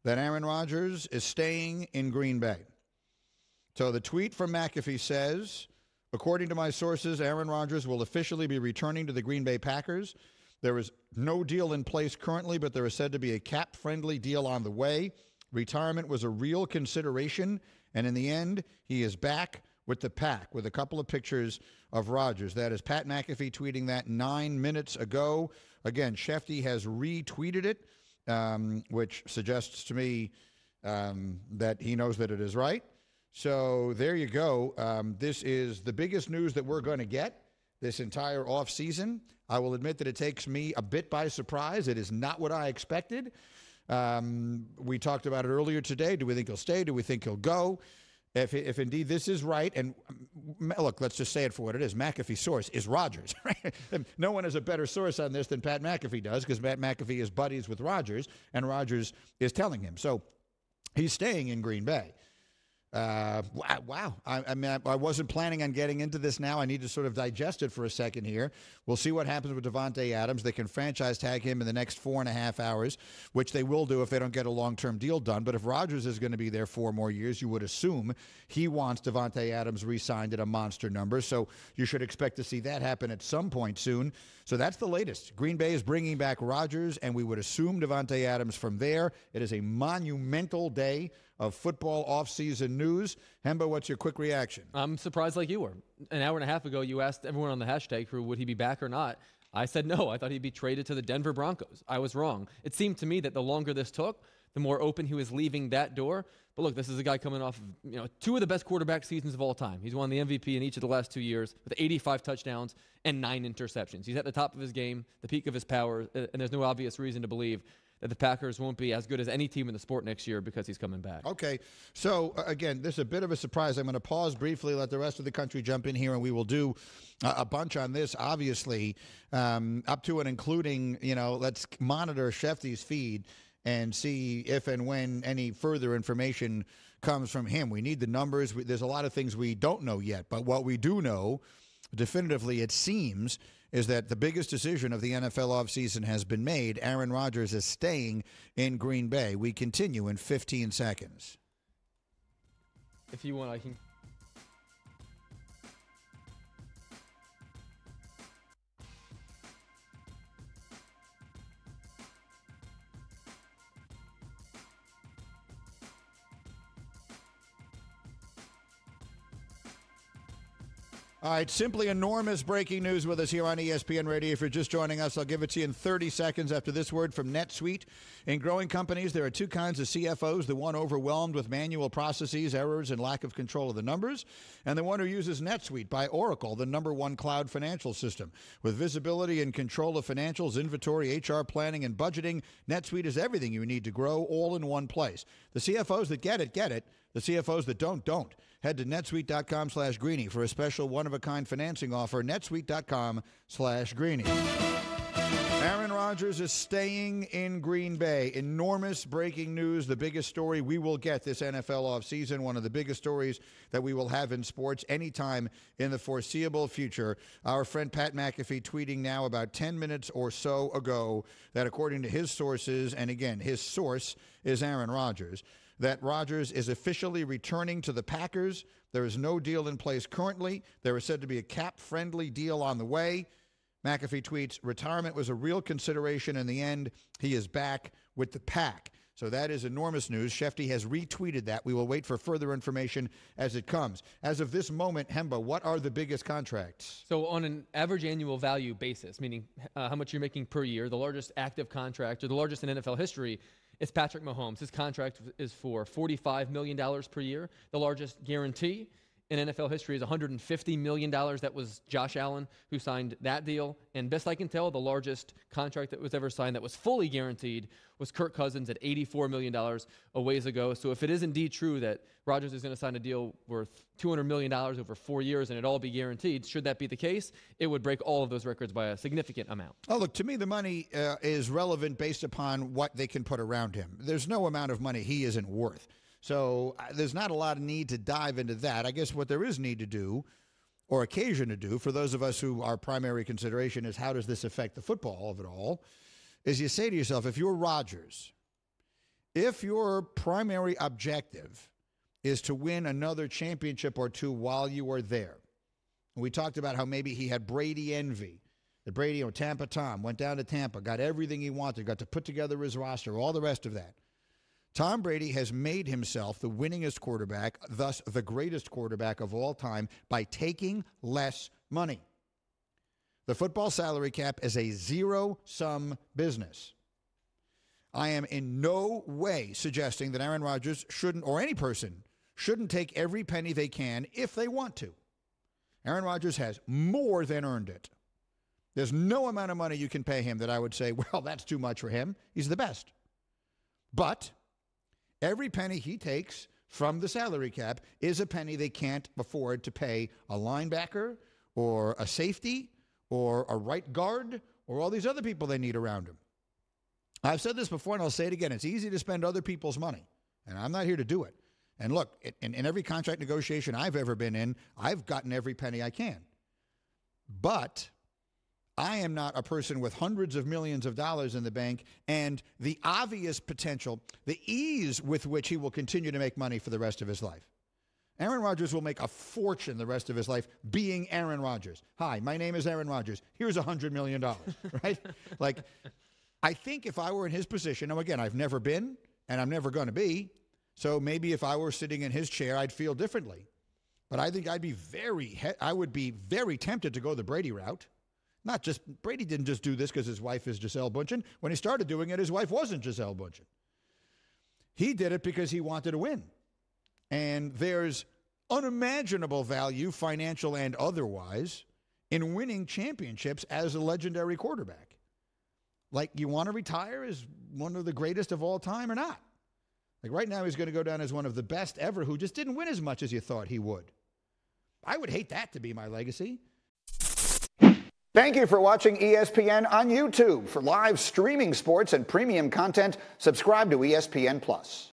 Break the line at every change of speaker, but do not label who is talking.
that Aaron Rodgers is staying in Green Bay. So the tweet from McAfee says, according to my sources, Aaron Rodgers will officially be returning to the Green Bay Packers. There is no deal in place currently, but there is said to be a cap-friendly deal on the way. Retirement was a real consideration, and in the end, he is back with the pack, with a couple of pictures of Rodgers. That is Pat McAfee tweeting that 9 minutes ago. Again, Shefty has retweeted it, which suggests to me that he knows that it is right. So there you go. This is the biggest news that we're going to get this entire offseason. I will admit that it takes me a bit by surprise. It is not what I expected. We talked about it earlier today. Do we think he'll stay? Do we think he'll go? If indeed this is right, and look, let's just say it for what it is. McAfee's source is Rodgers. Right? No one has a better source on this than Pat McAfee does, because Pat McAfee is buddies with Rodgers, and Rodgers is telling him. So he's staying in Green Bay. Wow. I mean, I wasn't planning on getting into this now. I need to sort of digest it for a second here. We'll see what happens with Davante Adams. They can franchise tag him in the next 4.5 hours, which they will do if they don't get a long-term deal done. But if Rodgers is going to be there 4 more years, you would assume he wants Davante Adams re-signed at a monster number. So you should expect to see that happen at some point soon. So that's the latest. Green Bay is bringing back Rodgers, and we would assume Davante Adams from there. It is a monumental day of football offseason news. Hembo, what's your quick reaction?
I'm surprised like you were. An hour and a half ago, you asked everyone on the hashtag crew, would he be back or not? I said no. I thought he'd be traded to the Denver Broncos. I was wrong. It seemed to me that the longer this took, the more open he was leaving that door. But look, this is a guy coming off of 2 of the best quarterback seasons of all time. He's won the MVP in each of the last 2 years with 85 touchdowns and 9 interceptions. He's at the top of his game, the peak of his power, and there's no obvious reason to believe that the Packers won't be as good as any team in the sport next year because he's coming back.
Okay. So, again, this is a bit of a surprise. I'm going to pause briefly, let the rest of the country jump in here, and we will do a bunch on this, obviously, up to and including, let's monitor Shefty's feed and see if and when any further information comes from him. We need the numbers. There's a lot of things we don't know yet, but what we do know definitively, it seems, is that the biggest decision of the NFL offseason has been made. Aaron Rodgers is staying in Green Bay. We continue in 15 seconds.
If you want, I can...
All right, simply enormous breaking news with us here on ESPN Radio. If you're just joining us, I'll give it to you in 30 seconds after this word from NetSuite. In growing companies, there are 2 kinds of CFOs, the one overwhelmed with manual processes, errors, and lack of control of the numbers, and the one who uses NetSuite by Oracle, the #1 cloud financial system. With visibility and control of financials, inventory, HR planning, and budgeting, NetSuite is everything you need to grow all in one place. The CFOs that get it, get it. The CFOs that don't. Head to netsuite.com/Greeny for a special one-of-a-kind financing offer. netsuite.com/Greeny. Aaron Rodgers is staying in Green Bay. Enormous breaking news, the biggest story we will get this NFL offseason, one of the biggest stories that we will have in sports anytime in the foreseeable future. Our friend Pat McAfee tweeting now about 10 minutes or so ago that according to his sources, and again, his source is Aaron Rodgers, that Rodgers is officially returning to the Packers. There is no deal in place currently. There is said to be a cap-friendly deal on the way. McAfee tweets, retirement was a real consideration. In the end, he is back with the pack. So that is enormous news. Shefty has retweeted that. We will wait for further information as it comes. As of this moment, Hemba, what are the biggest contracts?
So on an average annual value basis, meaning how much you're making per year, the largest active contract, or the largest in NFL history, is Patrick Mahomes. His contract is for $45 million per year. The largest guarantee in NFL history is $150 million. That was Josh Allen who signed that deal. And best I can tell, the largest contract that was ever signed that was fully guaranteed was Kirk Cousins at $84 million a ways ago. So if it is indeed true that Rodgers is going to sign a deal worth $200 million over 4 years and it all be guaranteed, should that be the case, it would break all of those records by a significant amount.
Oh, look, to me, the money is relevant based upon what they can put around him. There's no amount of money he isn't worth. So there's not a lot of need to dive into that. I guess what there is need to do, or occasion to do, for those of us who our primary consideration is how does this affect the football of it all, is you say to yourself, if you're Rodgers If your primary objective is to win another championship or two while you are there, and we talked about how maybe he had Brady envy, that Brady, Tampa Tom, went down to Tampa, got everything he wanted, got to put together his roster, all the rest of that. Tom Brady has made himself the winningest quarterback, thus the greatest quarterback of all time, by taking less money. The football salary cap is a zero-sum business. I am in no way suggesting that Aaron Rodgers shouldn't, or any person, shouldn't take every penny they can if they want to. Aaron Rodgers has more than earned it. There's no amount of money you can pay him that I would say, well, that's too much for him. He's the best. But every penny he takes from the salary cap is a penny they can't afford to pay a linebacker or a safety or a right guard or all these other people they need around him. I've said this before, and I'll say it again. It's easy to spend other people's money, and I'm not here to do it. And look, in every contract negotiation I've ever been in, I've gotten every penny I can. But I am not a person with hundreds of millions of dollars in the bank and the obvious potential, the ease with which he will continue to make money for the rest of his life. Aaron Rodgers will make a fortune the rest of his life being Aaron Rodgers. Hi, my name is Aaron Rodgers. Here's $100 million, right? Like, I think if I were in his position, now again, I've never been and I'm never going to be, so maybe if I were sitting in his chair, I'd feel differently. But I think I would be very tempted to go the Brady route. Not just, Brady didn't just do this because his wife is Gisele Bündchen. When he started doing it, his wife wasn't Gisele Bündchen. He did it because he wanted to win. And there's unimaginable value, financial and otherwise, in winning championships as a legendary quarterback. Like, you want to retire as one of the greatest of all time or not? Like, right now he's going to go down as one of the best ever who just didn't win as much as you thought he would. I would hate that to be my legacy.
Thank you for watching ESPN on YouTube. For live streaming sports and premium content, subscribe to ESPN+.